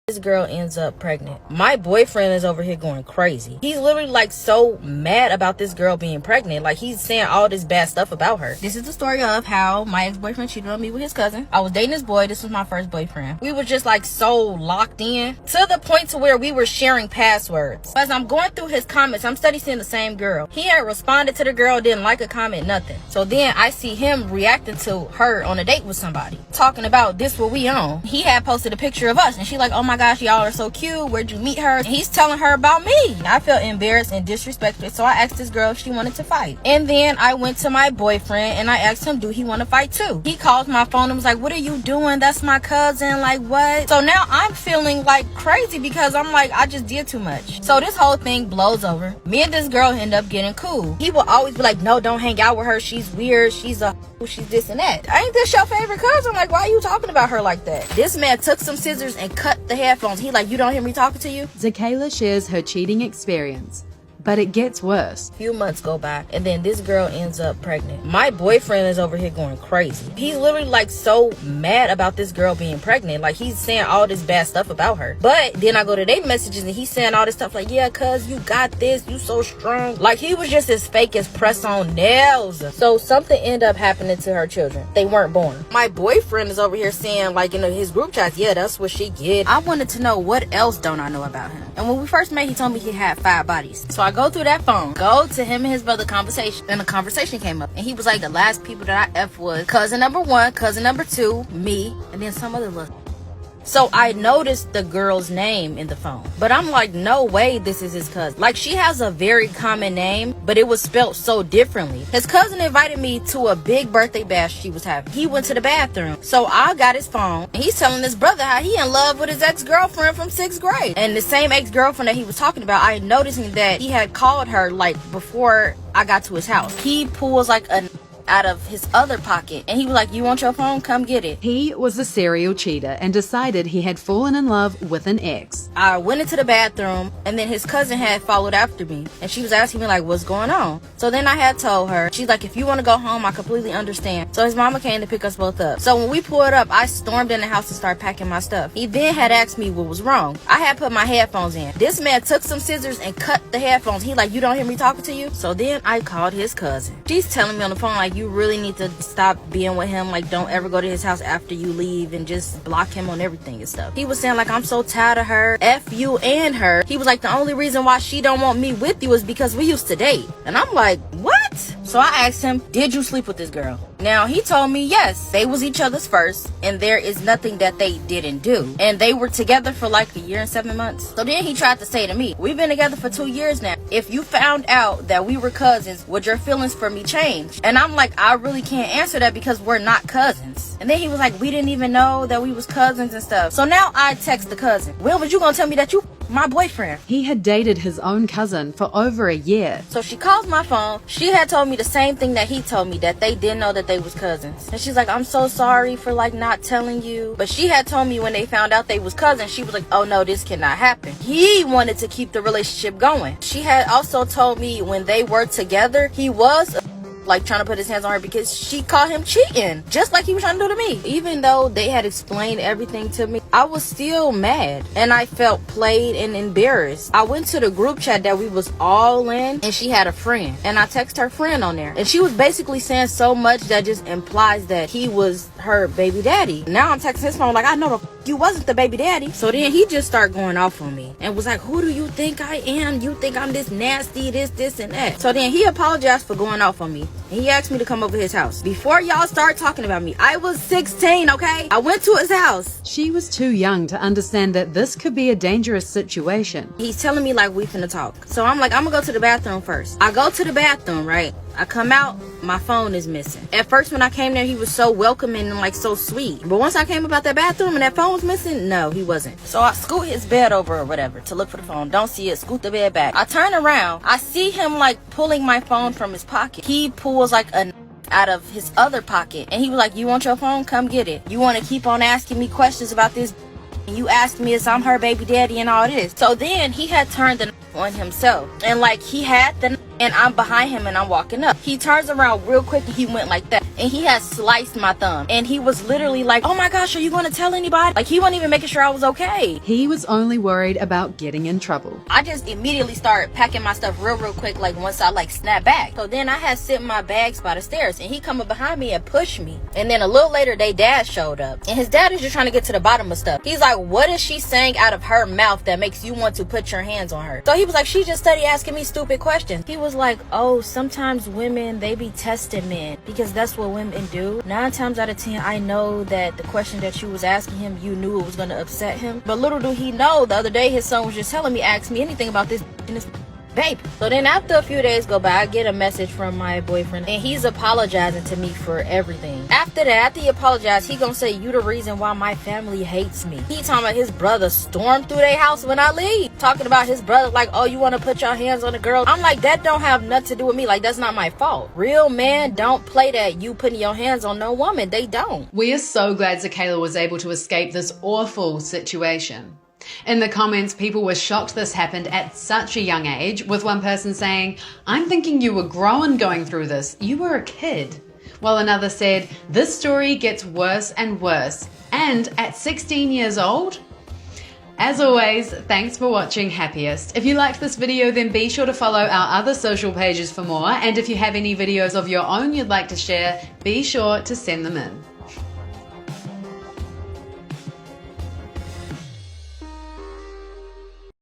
This girl ends up pregnant. My boyfriend is over here going crazy. He's literally like so mad about this girl being pregnant. Like he's saying all this bad stuff about her. This is the story of how my ex-boyfriend cheated on me with his cousin. I was dating this boy. This was my first boyfriend. We were just like so locked in to the point to where we were sharing passwords. As I'm going through his comments, I'm studying seeing the same girl. He had responded to the girl, didn't like a comment, nothing. So then I see him reacting to her on a date with somebody, talking about this what we on. He had posted a picture of us and she like, oh my gosh, y'all are so cute, where'd you meet her? And he's telling her about me. I felt embarrassed and disrespected, so I asked this girl if she wanted to fight. And then I went to my boyfriend and I asked him, do he want to fight too? He calls my phone and was like, what are you doing? That's my cousin. Like what? So now I'm feeling like crazy because I'm like, I just did too much. So this whole thing blows over. Me and this girl end up getting cool. He will always be like, no, don't hang out with her, she's weird, she's this and that. Ain't this your favorite cousin? Like, why are you talking about her like that? This man took some scissors and cut the headphones. He like, you don't hear me talking to you? Zakayla shares her cheating experience, but it gets worse. A few months go by and then this girl ends up pregnant. My boyfriend is over here going crazy. He's literally like so mad about this girl being pregnant. Like he's saying all this bad stuff about her. But then I go to their messages and he's saying all this stuff like, yeah, cuz you got this, you so strong. Like he was just as fake as press on nails. So something ended up happening to her children. They weren't born. My boyfriend is over here saying like, you know, his group chats, yeah, that's what she get. I wanted to know what else don't I know about him. And when we first met, he told me he had 5 bodies. So I go through that phone, go to him and his brother conversation, and the conversation came up, and he was like, the last people that I F was cousin number 1, cousin number 2, me, and then some other little. So I noticed the girl's name in the phone, but I'm like, no way this is his cousin. Like she has a very common name, but it was spelled so differently. His cousin invited me to a big birthday bash she was having. He went to the bathroom, so I got his phone and he's telling his brother how he in love with his ex-girlfriend from 6th grade. And the same ex-girlfriend that he was talking about, I noticing that he had called her like before I got to his house. He pulls like a out of his other pocket and he was like, you want your phone? Come get it. He was a serial cheater and decided he had fallen in love with an ex. I went into the bathroom and then his cousin had followed after me and she was asking me like, what's going on? So then I had told her, she's like, if you want to go home, I completely understand. So his mama came to pick us both up. So when we pulled up, I stormed in the house to start packing my stuff. He then had asked me what was wrong. I had put my headphones in. This man took some scissors and cut the headphones. He like, you don't hear me talking to you? So then I called his cousin. She's telling me on the phone like, you really need to stop being with him. Like, don't ever go to his house after you leave and just block him on everything and stuff. He was saying like, I'm so tired of her, F you and her. He was like, the only reason why she don't want me with you is because we used to date. And I'm like, what? So I asked him, did you sleep with this girl? Now he told me yes, they was each other's first and there is nothing that they didn't do, and they were together for like a year and 7 months. So then he tried to say to me, we've been together for 2 years now. If you found out that we were cousins, would your feelings for me change? And I'm like, I really can't answer that because we're not cousins. And then he was like, we didn't even know that we was cousins and stuff. So now I text the cousin, when was you gonna tell me that you my boyfriend? He had dated his own cousin for over a year. So she calls my phone. She had told me the same thing that he told me, that they didn't know that they was cousins. And she's like, I'm so sorry for like not telling you. But she had told me when they found out they was cousins, she was like, oh no, this cannot happen. He wanted to keep the relationship going. She had also told me when they were together, he was like trying to put his hands on her because she caught him cheating, just like he was trying to do to me. Even though they had explained everything to me, I was still mad and I felt played and embarrassed. I went to the group chat that we was all in and she had a friend and I texted her friend on there and she was basically saying so much that just implies that he was her baby daddy. Now I'm texting his phone like, I know the you wasn't the baby daddy. So then he just started going off on me and was like, who do you think I am? You think I'm this nasty, this and that. So then he apologized for going off on me and he asked me to come over his house. Before y'all start talking about me, I was 16, okay? I went to his house. She was too young to understand that this could be a dangerous situation. He's telling me like we finna talk. So I'm like, I'm gonna go to the bathroom first. I go to the bathroom, right? I come out, my phone is missing. At first when I came there, he was so welcoming and like so sweet. But once I came about that bathroom and that phone was missing, no, he wasn't. So I scoot his bed over or whatever to look for the phone. Don't see it, scoot the bed back. I turn around, I see him like pulling my phone from his pocket. He pulls like a out of his other pocket and he was like, you want your phone? Come get it. You want to keep on asking me questions about this? And you asked me if I'm her baby daddy and all this. So then he had turned the on himself and like he had the and I'm behind him and I'm walking up. He turns around real quick and he went like that and he had sliced my thumb. And he was literally like, oh my gosh, are you gonna tell anybody? Like, he wasn't even making sure I was okay. He was only worried about getting in trouble. I just immediately started packing my stuff real quick, like once I like snapped back. So then I had sit my bags by the stairs, and he come up behind me and pushed me. And then a little later, their dad showed up, and his dad is just trying to get to the bottom of stuff. He's like, what is she saying out of her mouth that makes you want to put your hands on her? So he was like, she just started asking me stupid questions. He was like, oh, sometimes women, they be testing men because that's what women do. 9 times out of 10, I know that the question that you was asking him, you knew it was going to upset him. But little do he know, the other day his son was just telling me, ask me anything about this and this babe. So then after a few days go by, I get a message from my boyfriend, and he's apologizing to me for everything. After that, after he apologized, he gonna say, you the reason why my family hates me. He talking about his brother stormed through their house when I leave. Talking about his brother like, oh, you want to put your hands on a girl? I'm like, that don't have nothing to do with me. Like, that's not my fault. Real men don't play that you putting your hands on no woman. They don't. We are so glad Zakayla was able to escape this awful situation. In the comments, people were shocked this happened at such a young age, with one person saying, I'm thinking you were grown going through this. You were a kid. While another said, this story gets worse and worse. And at 16 years old? As always, thanks for watching Happiest. If you liked this video, then be sure to follow our other social pages for more. And if you have any videos of your own you'd like to share, be sure to send them in.